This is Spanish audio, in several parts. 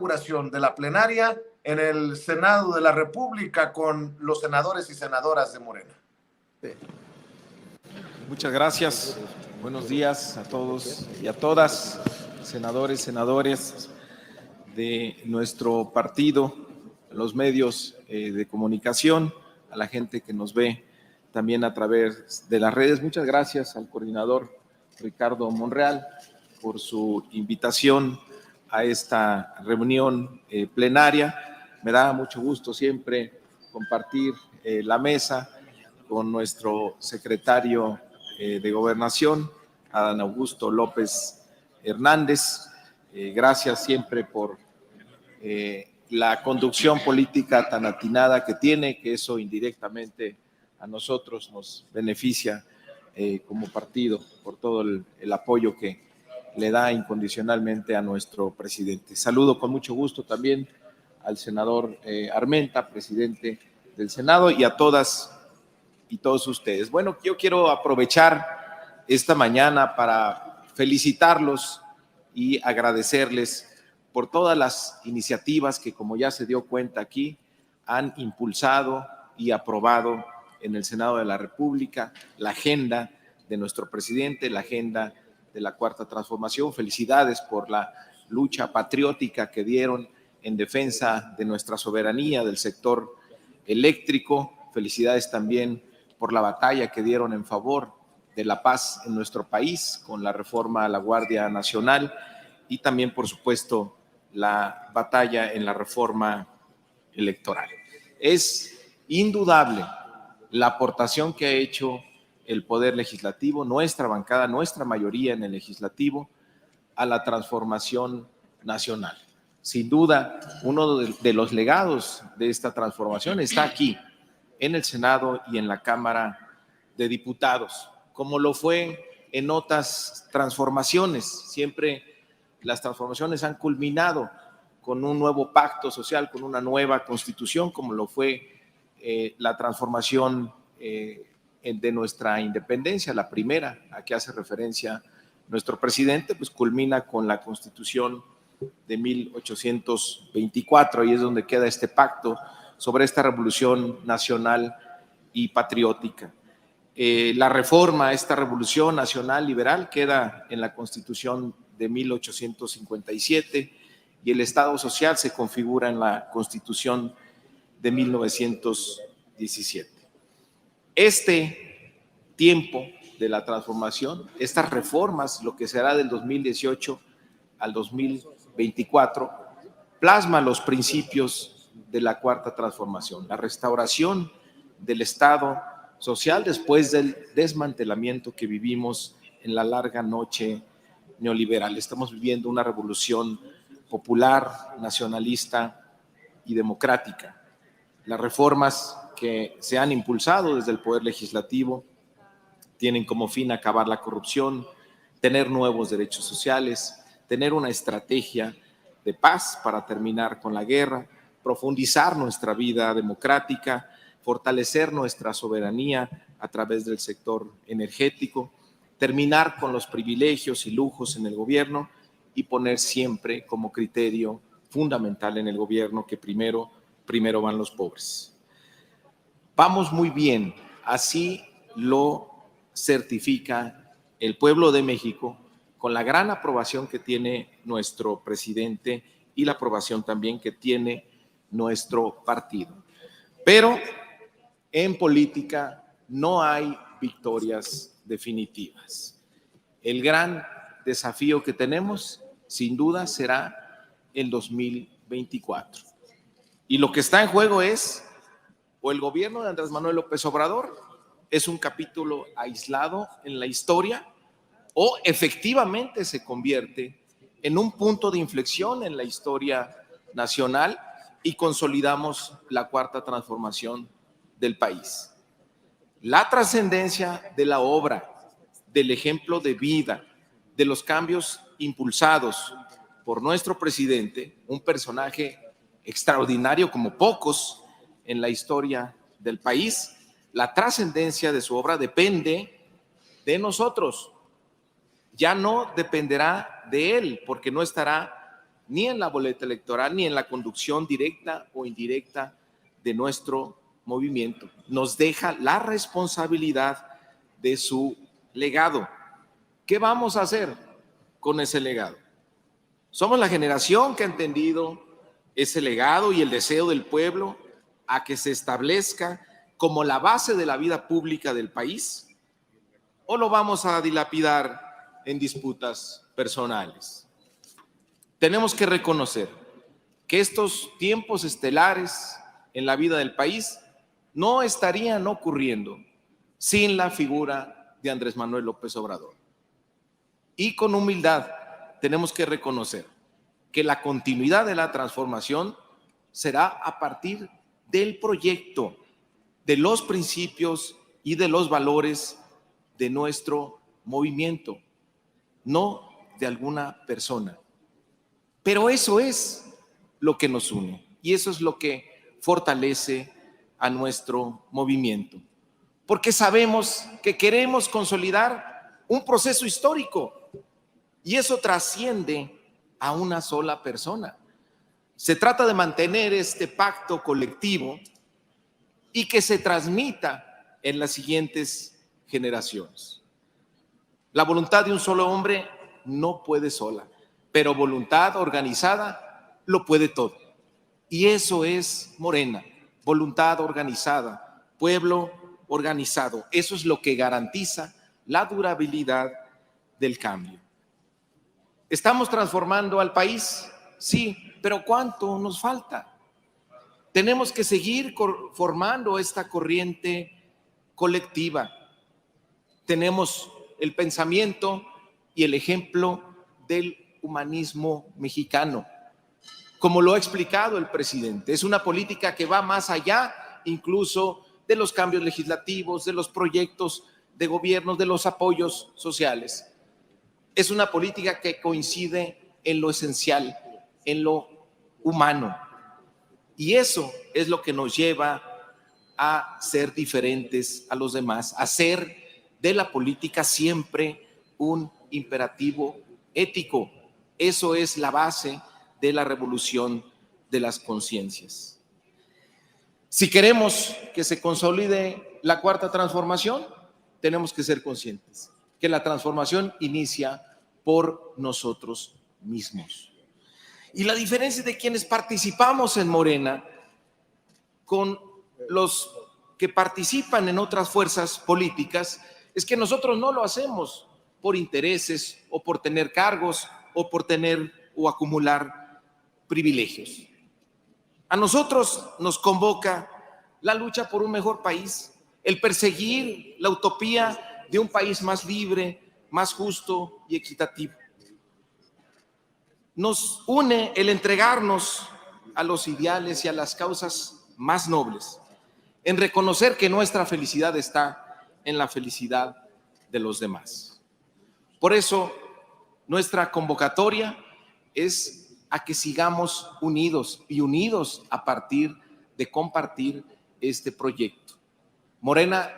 inauguración de la plenaria en el Senado de la República con los senadores y senadoras de Morena. Muchas gracias. Buenos días a todos y a todas, senadores, senadoras de nuestro partido, los medios de comunicación, a la gente que nos ve también a través de las redes. Muchas gracias al coordinador Ricardo Monreal por su invitación a esta reunión plenaria. Me da mucho gusto siempre compartir la mesa con nuestro secretario de Gobernación, Adán Augusto López Hernández. Gracias siempre por la conducción política tan atinada que tiene, que eso indirectamente a nosotros nos beneficia como partido por todo el apoyo que le da incondicionalmente a nuestro presidente. Saludo con mucho gusto también al senador Armenta, presidente del Senado, y a todas y todos ustedes. Bueno, yo quiero aprovechar esta mañana para felicitarlos y agradecerles por todas las iniciativas que, como ya se dio cuenta aquí, han impulsado y aprobado en el Senado de la República la agenda de nuestro presidente, la agenda de la Cuarta Transformación. Felicidades por la lucha patriótica que dieron en defensa de nuestra soberanía, del sector eléctrico. Felicidades también por la batalla que dieron en favor de la paz en nuestro país con la reforma a la Guardia Nacional y también, por supuesto, la batalla en la reforma electoral. Es indudable la aportación que ha hecho el Poder Legislativo, nuestra bancada, nuestra mayoría en el Legislativo, a la transformación nacional. Sin duda, uno de los legados de esta transformación está aquí, en el Senado y en la Cámara de Diputados, como lo fue en otras transformaciones. Siempre las transformaciones han culminado con un nuevo pacto social, con una nueva constitución, como lo fue la transformación de nuestra independencia, la primera a que hace referencia nuestro presidente, pues culmina con la Constitución de 1824, y es donde queda este pacto sobre esta revolución nacional y patriótica. La reforma a esta revolución nacional liberal queda en la Constitución de 1857 y el Estado social se configura en la Constitución de 1917. Este tiempo de la transformación, estas reformas, lo que será del 2018 al 2024, plasma los principios de la Cuarta Transformación, la restauración del Estado social después del desmantelamiento que vivimos en la larga noche neoliberal. Estamos viviendo una revolución popular, nacionalista y democrática. Las reformas que se han impulsado desde el Poder Legislativo tienen como fin acabar la corrupción, tener nuevos derechos sociales, tener una estrategia de paz para terminar con la guerra, profundizar nuestra vida democrática, fortalecer nuestra soberanía a través del sector energético, terminar con los privilegios y lujos en el gobierno y poner siempre como criterio fundamental en el gobierno que primero van los pobres. Vamos muy bien, así lo certifica el pueblo de México con la gran aprobación que tiene nuestro presidente y la aprobación también que tiene nuestro partido. Pero en política no hay victorias definitivas. El gran desafío que tenemos, sin duda, será el 2024. Y lo que está en juego es, o el gobierno de Andrés Manuel López Obrador es un capítulo aislado en la historia, o efectivamente se convierte en un punto de inflexión en la historia nacional y consolidamos la Cuarta Transformación del país. La trascendencia de la obra, del ejemplo de vida, de los cambios impulsados por nuestro presidente, un personaje extraordinario como pocos en la historia del país, la trascendencia de su obra depende de nosotros. Ya no dependerá de él, porque no estará ni en la boleta electoral, ni en la conducción directa o indirecta de nuestro movimiento. Nos deja la responsabilidad de su legado. ¿Qué vamos a hacer con ese legado? Somos la generación que ha entendido ese legado y el deseo del pueblo a que se establezca como la base de la vida pública del país, ¿o lo vamos a dilapidar en disputas personales? Tenemos que reconocer que estos tiempos estelares en la vida del país no estarían ocurriendo sin la figura de Andrés Manuel López Obrador. Y con humildad tenemos que reconocer que la continuidad de la transformación será a partir del proyecto, de los principios y de los valores de nuestro movimiento, no de alguna persona. Pero eso es lo que nos une y eso es lo que fortalece a nuestro movimiento. Porque sabemos que queremos consolidar un proceso histórico y eso trasciende a una sola persona. Se trata de mantener este pacto colectivo y que se transmita en las siguientes generaciones. La voluntad de un solo hombre no puede sola, pero voluntad organizada lo puede todo. Y eso es Morena, voluntad organizada, pueblo organizado. Eso es lo que garantiza la durabilidad del cambio. ¿Estamos transformando al país? Sí, pero ¿cuánto nos falta? Tenemos que seguir formando esta corriente colectiva. Tenemos el pensamiento y el ejemplo del humanismo mexicano. Como lo ha explicado el presidente, es una política que va más allá incluso de los cambios legislativos, de los proyectos de gobierno, de los apoyos sociales. Es una política que coincide en lo esencial, en lo humano. Y eso es lo que nos lleva a ser diferentes a los demás, a hacer de la política siempre un imperativo ético. Eso es la base de la revolución de las conciencias. Si queremos que se consolide la cuarta transformación, tenemos que ser conscientes que la transformación inicia por nosotros mismos. Y la diferencia de quienes participamos en Morena con los que participan en otras fuerzas políticas es que nosotros no lo hacemos por intereses o por tener cargos o por tener o acumular privilegios. A nosotros nos convoca la lucha por un mejor país, el perseguir la utopía de un país más libre, más justo y equitativo. Nos une el entregarnos a los ideales y a las causas más nobles, en reconocer que nuestra felicidad está en la felicidad de los demás. Por eso, nuestra convocatoria es a que sigamos unidos y unidos a partir de compartir este proyecto. Morena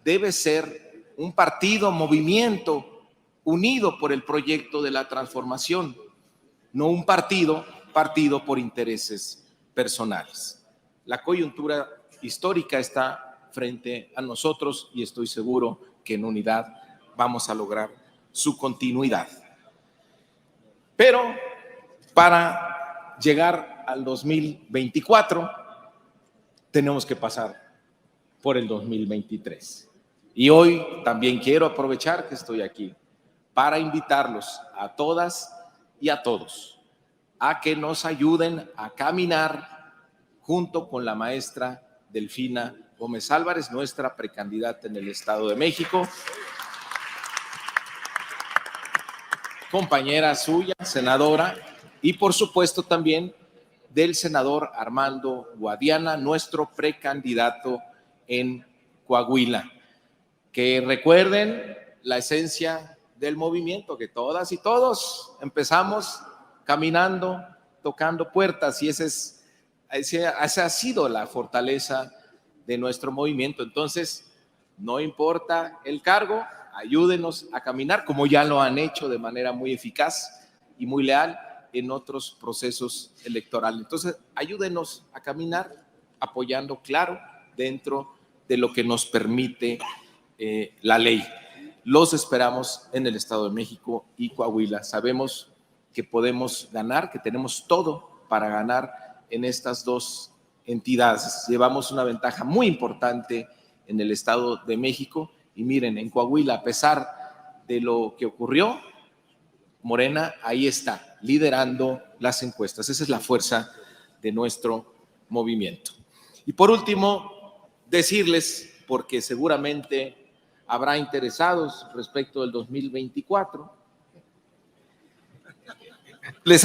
debe ser un partido, movimiento unido por el proyecto de la transformación, no un partido por intereses personales. La coyuntura histórica está frente a nosotros y estoy seguro que en unidad vamos a lograr su continuidad. Pero para llegar al 2024 tenemos que pasar por el 2023. Y hoy también quiero aprovechar que estoy aquí para invitarlos a todas y a todos a que nos ayuden a caminar junto con la maestra Delfina Gómez Álvarez, nuestra precandidata en el Estado de México, compañera suya, senadora, y por supuesto también del senador Armando Guadiana, nuestro precandidato en Coahuila. Que recuerden la esencia del movimiento, que todas y todos empezamos caminando, tocando puertas, y esa ha sido la fortaleza de nuestro movimiento. Entonces, no importa el cargo, ayúdenos a caminar, como ya lo han hecho de manera muy eficaz y muy leal en otros procesos electorales. Entonces, ayúdenos a caminar apoyando, claro, dentro de lo que nos permite la ley. Los esperamos en el Estado de México y Coahuila. Sabemos que podemos ganar, que tenemos todo para ganar en estas dos entidades. Llevamos una ventaja muy importante en el Estado de México y miren, en Coahuila, a pesar de lo que ocurrió, Morena ahí está, liderando las encuestas. Esa es la fuerza de nuestro movimiento. Y por último, decirles, porque seguramente habrá interesados respecto del 2024, les